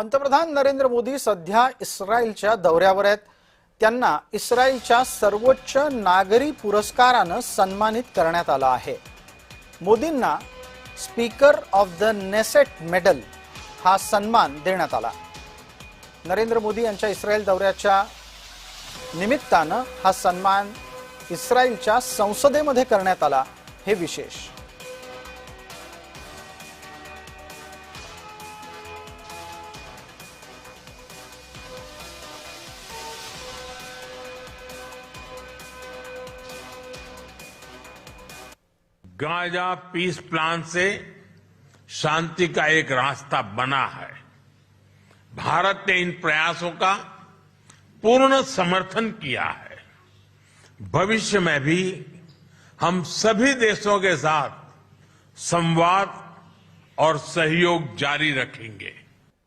पंतप्रधान नरेंद्र मोदी सध्या इस्रायलच्या दौऱ्यावर आहेत। त्यांना इस्रायलच्या सर्वोच्च नागरी पुरस्काराने सन्मानित करण्यात आलं आहे। मोदींना speaker of the Knesset medal हा सन्मान देण्यात आला। नरेंद्र मोदी यांच्या इस्रायल दौऱ्याच्या निमित्ताने हा सन्मान इस्रायलच्या संसदेमध्ये करण्यात आला, हे विशेष। गाजा पीस प्लान से शांति का एक रास्ता बना है। भारत ने इन प्रयासों का पूर्ण समर्थन किया है। भविष्य में भी हम सभी देशों के साथ संवाद और सहयोग जारी रखेंगे।